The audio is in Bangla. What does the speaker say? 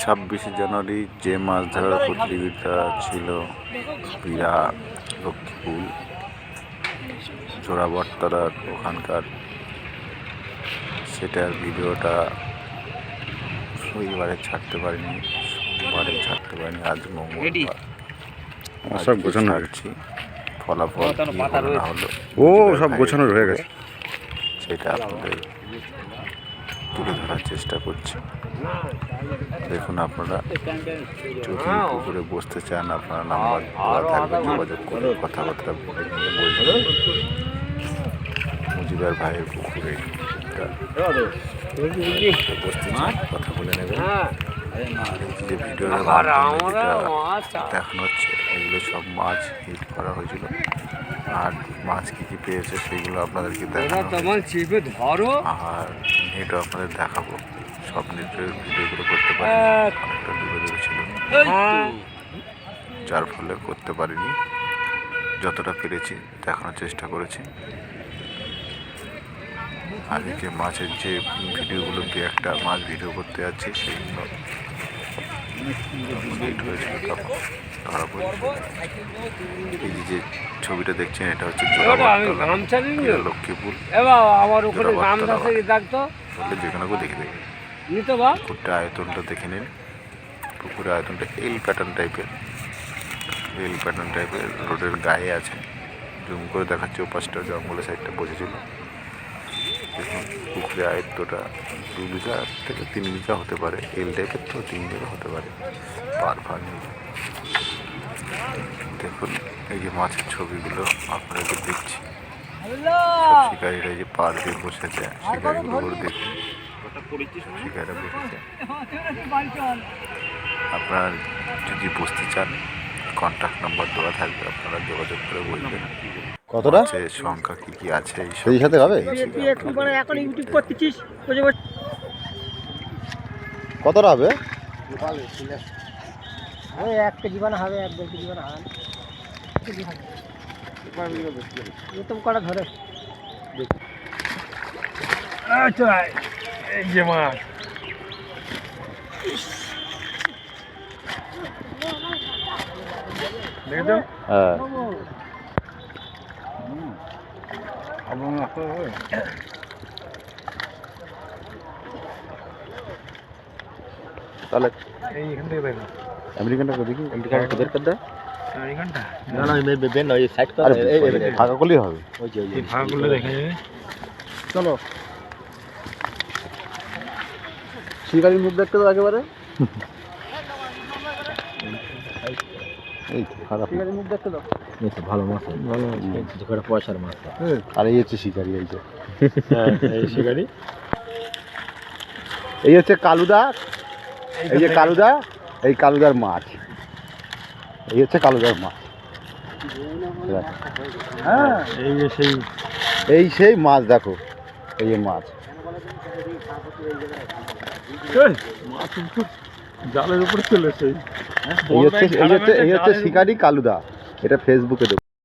26শে জানুয়ারি যে মাছ ধরার প্রতিযোগিতা ছিল বিরা লক্ষ্মীপুর জোড়াবটতলার ওখানকার, সেটার ভিডিওটা রবিবারে ছাড়তে পারিনি, সোমবারে ছাড়তে পারিনি, আজ মঙ্গলবার সব গোছানো ছাড়ছি। ফলাফল না হলো সব গোছানো হয়ে গেছে, সেটা আপনাদের তুলে ধরার চেষ্টা করছি। দেখুন, আপনারা যদি পুকুরে বসতে চান, আপনারা নাম্বার দেওয়া থাকবে, যোগাযোগ করে কথাবার্তা নিয়ে বলবেন। মুজিবার ভাইয়ের পুকুরে বসতে চান, কথা বলে নেবেন। যে ভিডিওটা দেখানো হচ্ছে, এগুলো সব মাছ হিট করা হয়েছিল, আর মাছ কী কী পেয়েছে সেগুলো আপনাদেরকে দেখানো, আর নেটও আপনাদের দেখাবো। সব নেটের ভিডিওগুলো করতে পারিনি, অনেকটা দূরে দূরে ছিল, যার ফলে করতে পারিনি। যতটা পেরেছি দেখানোর চেষ্টা করেছি। আর এই যে মাছের যে ভিডিওগুলো, দু একটা মাছ ভিডিও করতে যাচ্ছি, সেইগুলো হিট হয়েছিল, তখন ধরা পড়েছিল। এই যে ছবিটা দেখছেন, এটা হচ্ছে লক্ষ্মীপুর যেখানে দেখে দেখে পুকুরটা আয়তনটা দেখে নিন। পুকুরের আয়তনটা এল প্যাটার্ন টাইপের, রোডের গায়ে আছে। জুম করে দেখাচ্ছে, ও পাশটা জঙ্গলের সাইডটা বসেছিল। দেখুন, পুকুরের আয়ত্তটা 2 বিঘা থেকে 3 বিঘা হতে পারে, এল টাইপের তো 3 বিঘা হতে পারে, পার নেই। দেখুন, এই যে মাছের ছবিগুলো আপনাদেরকে দিচ্ছি। সব শিকারীরা যে পার দিয়ে বসেছে, শিকারিগুলো দেখুন, শিকারিরা বসেছে। আপনারা যদি বসতে চান, কন্ট্যাক্ট নাম্বার দেওয়া থাকবে, আপনারা যোগাযোগ করে বলবেন কতটা সংখ্যা কি কি আছে, সেই সাথে হবে। কতটা হবে? 1 কেজি বানা হবে, 1-2 কেজি বানা হবে। তুমি কটা ধরে আচ্ছা, এই যে মাছ দেখো। হ্যাঁ, তাহলে এইখান থেকে দেখো, আমেরিকানটা দেখি, আমেরিকানটা বের করে দেয়। আমেরিকানটা না না, বেন ওই সাইড করে ফাঁকা করলেই হবে। ওই যে ফাঁকা করলে দেখে যাবে। চলো, শিকারির মুখ দেখতে তো একেবারে এই তো খারাপ, শিকারির মুখ দেখতে দাও। এই তো ভালো মাছ, ভালো মাছ, পয়সার মাছ। আর এই হচ্ছে শিকারি, এই যে এই শিকারি, এই হচ্ছে কালুদা, এই যে কালুদা, এই কালুদার মাছ, এই হচ্ছে কালুদার মাছ। হ্যাঁ, এই সেই মাছ, দেখো এই যে মাছ, জালের উপরে চলেছে। এই হচ্ছে শিকারি কালুদা। এটা ফেসবুকে দেবো।